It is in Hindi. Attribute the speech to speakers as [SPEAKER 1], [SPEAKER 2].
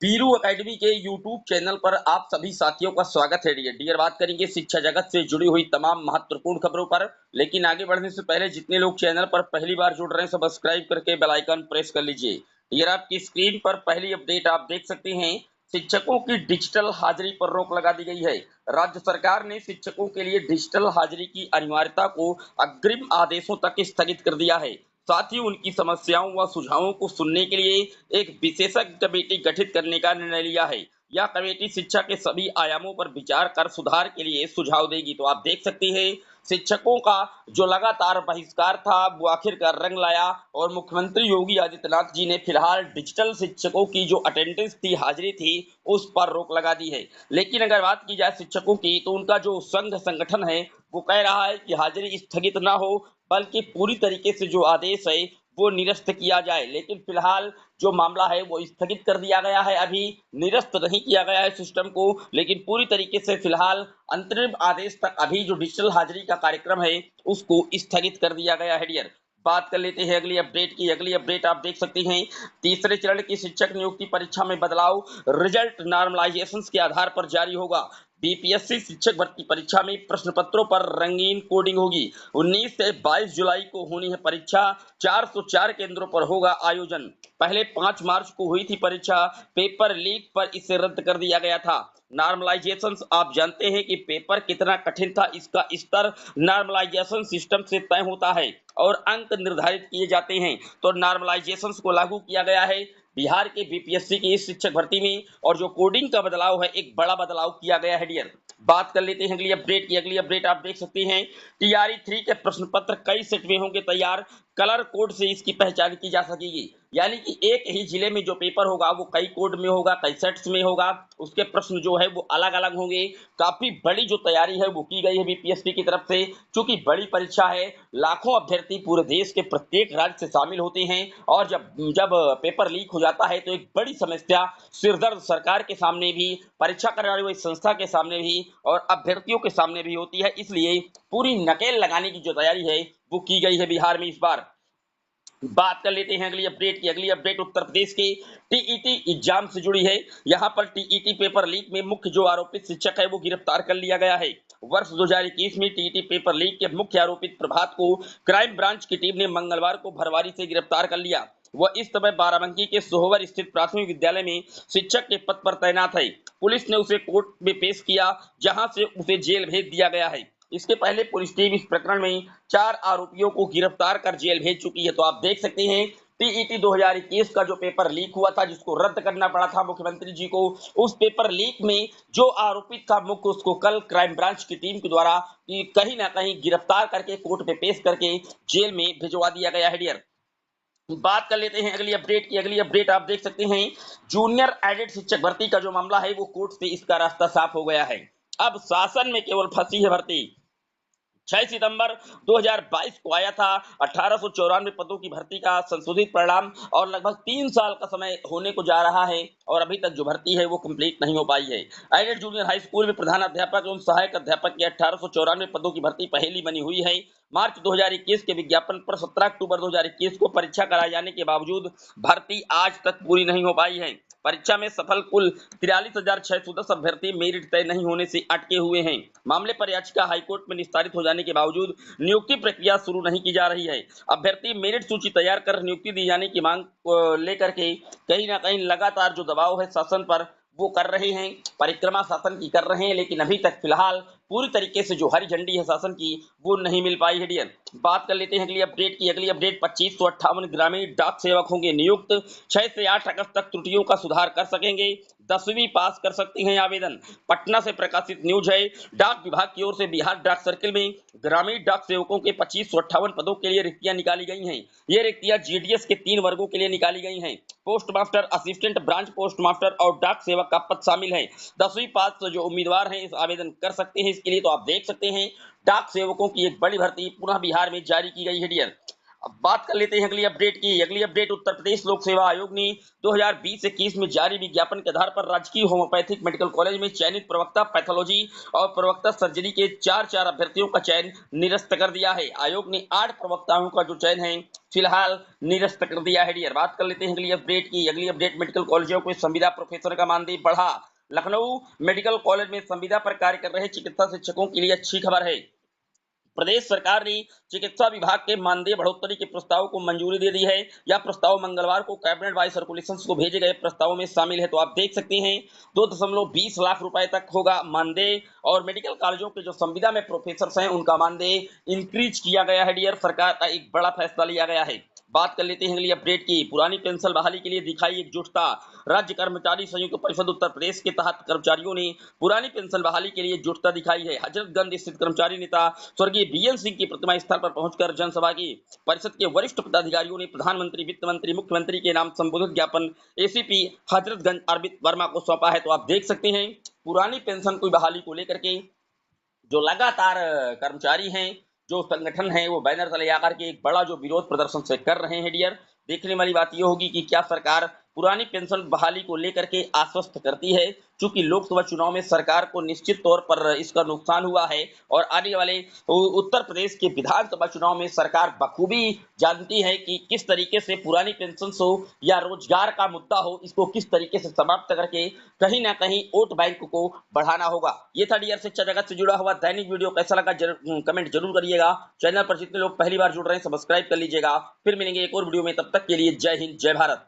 [SPEAKER 1] बीरू एकेडमी के यूट्यूब चैनल पर आप सभी साथियों का स्वागत है। डियर बात करेंगे शिक्षा जगत से जुड़ी हुई तमाम महत्वपूर्ण खबरों पर। लेकिन आगे बढ़ने से पहले जितने लोग चैनल पर पहली बार जुड़ रहे हैं सब्सक्राइब करके बेल आइकन प्रेस कर लीजिए। डियर आपकी स्क्रीन पर पहली अपडेट आप देख सकते हैं। शिक्षकों की डिजिटल हाजिरी पर रोक लगा दी गई है। राज्य सरकार ने शिक्षकों के लिए डिजिटल हाजिरी की अनिवार्यता को अग्रिम आदेशों तक स्थगित कर दिया है। साथ ही उनकी समस्याओं व सुझावों को सुनने के लिए एक विशेषज्ञ कमेटी गठित करने का निर्णय लिया है। यह कमेटी शिक्षा के सभी आयामों पर विचार कर सुधार के लिए सुझाव देगी। तो आप देख सकते हैं शिक्षकों का जो लगातार बहिष्कार था वो आखिरकार रंग लाया और मुख्यमंत्री योगी आदित्यनाथ जी ने फिलहाल डिजिटल शिक्षकों की जो अटेंडेंस थी, हाजिरी थी, उस पर रोक लगा दी है। लेकिन अगर बात की जाए शिक्षकों की तो उनका जो संघ संगठन है वो कह रहा है कि हाजिरी स्थगित ना हो बल्कि पूरी तरीके से जो आदेश है वो निरस्त किया जाए। लेकिन फिलहाल जो मामला है वो स्थगित कर दिया गया है, अभी निरस्त नहीं किया गया है सिस्टम को, लेकिन पूरी तरीके से फिलहाल अंतरिम आदेश तक अभी जो डिजिटल हाजिरी का कार्यक्रम है उसको स्थगित कर दिया गया है। डियर बात कर लेते हैं अगली अपडेट की। अगली अपडेट आप देख सकते हैं तीसरे चरण की शिक्षक नियुक्ति परीक्षा में बदलाव, रिजल्ट नॉर्मलाइजेशन के आधार पर जारी होगा। बीपीएससी शिक्षक भर्ती परीक्षा में प्रश्न पत्रों पर रंगीन कोडिंग होगी। 19 से 22 जुलाई को होनी है परीक्षा। 404 केंद्रों पर होगा आयोजन। पहले 5 मार्च को हुई थी परीक्षा, पेपर लीक पर इसे रद्द कर दिया गया था। नॉर्मलाइजेशन आप जानते हैं कि पेपर कितना कठिन था, इसका स्तर नॉर्मलाइजेशन सिस्टम से तय होता है और अंक निर्धारित किए जाते हैं। तो नॉर्मलाइजेशन को लागू किया गया है बिहार के बीपीएससी की इस शिक्षक भर्ती में, और जो कोडिंग का बदलाव है एक बड़ा बदलाव किया गया है। डियर बात कर लेते हैं अगली अपडेट की। अगली अपडेट आप देख सकते हैं टीआरई 3 के प्रश्न पत्र कई सेट में होंगे तैयार, कलर कोड से इसकी पहचान की जा सकेगी। यानी कि एक ही जिले में जो पेपर होगा वो कई कोड में होगा, कई सेट्स में होगा, उसके प्रश्न जो है वो अलग अलग होंगे। काफी बड़ी जो तैयारी है वो की गई है बीपीएससी की तरफ से, क्योंकि बड़ी परीक्षा है, लाखों अभ्यर्थी पूरे देश के प्रत्येक राज्य से शामिल होते हैं और जब जब पेपर लीक हो जाता है तो एक बड़ी समस्या, सिरदर्द सरकार के सामने भी, परीक्षा कराने वाली संस्था के सामने भी और अभ्यर्थियों के सामने भी होती है। इसलिए पूरी नकेल लगाने की जो तैयारी है वो की गई है बिहार में इस बार। बात कर लेते हैं अगली अपडेट की। अगली अपडेट उत्तर प्रदेश के टीईटी एग्जाम से जुड़ी है। यहां पर टीईटी पेपर लीक में मुख्य जो आरोपित शिक्षक है वो गिरफ्तार कर लिया गया है। वर्ष 2021 में टीईटी पेपर लीक के मुख्य आरोपित प्रभात को क्राइम ब्रांच की टीम ने मंगलवार को भरवारी से गिरफ्तार कर लिया। वह इस समय बाराबंकी के सोहवर स्थित प्राथमिक विद्यालय में शिक्षक के पद पर तैनात है। पुलिस ने उसे कोर्ट में पेश किया जहां से उसे जेल भेज दिया गया है। इसके पहले पुलिस टीम इस प्रकरण में 4 आरोपियों को गिरफ्तार कर जेल भेज चुकी है। तो आप देख सकते हैं टीईटी 2021 का जो पेपर लीक हुआ था जिसको रद्द करना पड़ा था मुख्यमंत्री जी को, उस पेपर लीक में जो आरोपित था मुख्य उसको कल क्राइम ब्रांच की टीम के द्वारा कहीं ना कहीं गिरफ्तार करके कोर्ट में पेश करके जेल में भिजवा दिया गया है। डियर बात कर लेते हैं अगली अपडेट की। अगली अपडेट आप देख सकते हैं जूनियर एडेड शिक्षक भर्ती का जो मामला है वो कोर्ट से इसका रास्ता साफ हो गया है। अब शासन में केवल फंसी है भर्ती। 6 सितंबर 2022 को आया था 1894 पदों की भर्ती का संशोधित परिणाम और लगभग 3 साल का समय होने को जा रहा है और अभी तक जो भर्ती है वो कंप्लीट नहीं हो पाई है। एडेड जूनियर हाई स्कूल में प्रधान अध्यापक एवं सहायक अध्यापक की 1894 पदों की भर्ती पहली बनी हुई है। मार्च 2021 के विज्ञापन पर 17 अक्टूबर 2021 को परीक्षा कराए जाने के बावजूद भर्ती आज तक पूरी नहीं हो पाई है। परीक्षा में सफल कुल 43,610 अभ्यर्थी मेरिट तय नहीं होने से अटके हुए हैं। मामले पर याचिका हाईकोर्ट में निस्तारित हो जाने के बावजूद नियुक्ति प्रक्रिया शुरू नहीं की जा रही है। अभ्यर्थी मेरिट सूची तैयार कर नियुक्ति दी जाने की मांग लेकर के कहीं ना कहीं लगातार जो दबाव है शासन पर वो कर रहे हैं, परिक्रमा शासन की कर रहे हैं, लेकिन अभी तक फिलहाल पूरी तरीके से जो हरी झंडी है शासन की वो नहीं मिल पाई है। डियर बात कर लेते हैं अगली अपडेट की। अगली अपडेट 2558 ग्रामीण डाक सेवक होंगे नियुक्त। 6 से 8 अगस्त तक त्रुटियों का सुधार कर सकेंगे। 10वीं पास कर सकते हैं आवेदन। पटना से प्रकाशित न्यूज है। डाक विभाग की ओर से बिहार डाक सर्किल में ग्रामीण डाक सेवकों के 2558 पदों के लिए रिक्तियां निकाली गई हैं। ये रिक्तियां जीडीएस के 3 वर्गों के लिए निकाली गई हैं। Post master, assistant branch post master और डाक सेवक का पद शामिल है। 10वीं पास जो उम्मीदवार हैं इस आवेदन कर सकते हैं इसके लिए। तो आप देख सकते हैं डाक सेवकों की एक बड़ी भर्ती पुनः बिहार में जारी की गई है। डियर अब बात कर लेते हैं अगली अपडेट की। अगली अपडेट उत्तर प्रदेश लोक सेवा आयोग ने 2020-21 में जारी विज्ञापन के आधार पर राजकीय होम्योपैथिक मेडिकल कॉलेज में चयनित प्रवक्ता पैथोलॉजी और प्रवक्ता सर्जरी के 4 अभ्यर्थियों का चयन निरस्त कर दिया है। आयोग ने 8 प्रवक्ताओं का जो चयन है फिलहाल निरस्त कर दिया है। डियर बात कर लेते हैं अगली अपडेट की। अगली अपडेट मेडिकल कॉलेजों को संविदा प्रोफेसर का मानदेय बढ़ा। लखनऊ मेडिकल कॉलेज में संविदा पर कार्य कर रहे चिकित्सा शिक्षकों के लिए अच्छी खबर है। प्रदेश सरकार ने चिकित्सा विभाग के मानदेय बढ़ोतरी के प्रस्ताव को मंजूरी दे दी है। यह प्रस्ताव मंगलवार को कैबिनेट वाइस सर्कुलेशन को भेजे गए प्रस्तावों में शामिल है। तो आप देख सकते हैं 2.20 लाख रुपए तक होगा मानदेय और मेडिकल कॉलेजों के जो संविदा में प्रोफेसर हैं उनका मानदेय इंक्रीज किया गया है। डियर सरकार का एक बड़ा फैसला लिया गया है। बात कर लेते हैं अगली अपडेट की। पुरानी पेंशन बहाली के लिए दिखाई एकजुटता। राज्य कर्मचारी संयुक्त परिषद उत्तर प्रदेश के तहत कर्मचारियों ने पुरानी पेंशन बहाली के लिए एकजुटता दिखाई है। हजरतगंज स्थित कर्मचारी नेता स्वर्गीय बीएन सिंह की प्रतिमा स्थल पर पहुंचकर जनसभा की। परिषद के वरिष्ठ पदाधिकारियों ने प्रधानमंत्री, वित्त मंत्री, मुख्यमंत्री के नाम संबोधित ज्ञापन एसीपी हजरतगंज अरविंद वर्मा को सौंपा है। तो आप देख सकते हैं पुरानी पेंशन की बहाली को लेकर के जो लगातार कर्मचारी हैं, जो संगठन है, वो बैनर तले आकर के एक बड़ा जो विरोध प्रदर्शन से कर रहे हैं। डियर देखने वाली बात यह होगी कि क्या सरकार पुरानी पेंशन बहाली को लेकर के आश्वस्त करती है। चूंकि लोकसभा चुनाव में सरकार को निश्चित तौर पर इसका नुकसान हुआ है और आने वाले उत्तर प्रदेश के विधानसभा चुनाव में सरकार बखूबी जानती है कि किस तरीके से पुरानी पेंशन हो या रोजगार का मुद्दा हो, इसको किस तरीके से समाप्त करके कहीं ना कहीं वोट बैंक को बढ़ाना होगा। ये था डियर शिक्षा जगत से जुड़ा हुआ दैनिक वीडियो। कैसा लगा कमेंट जरूर करिएगा। चैनल पर जितने लोग पहली बार जुड़ रहे हैं सब्सक्राइब कर लीजिएगा। फिर मिलेंगे एक और वीडियो में, तब तक के लिए जय हिंद, जय भारत।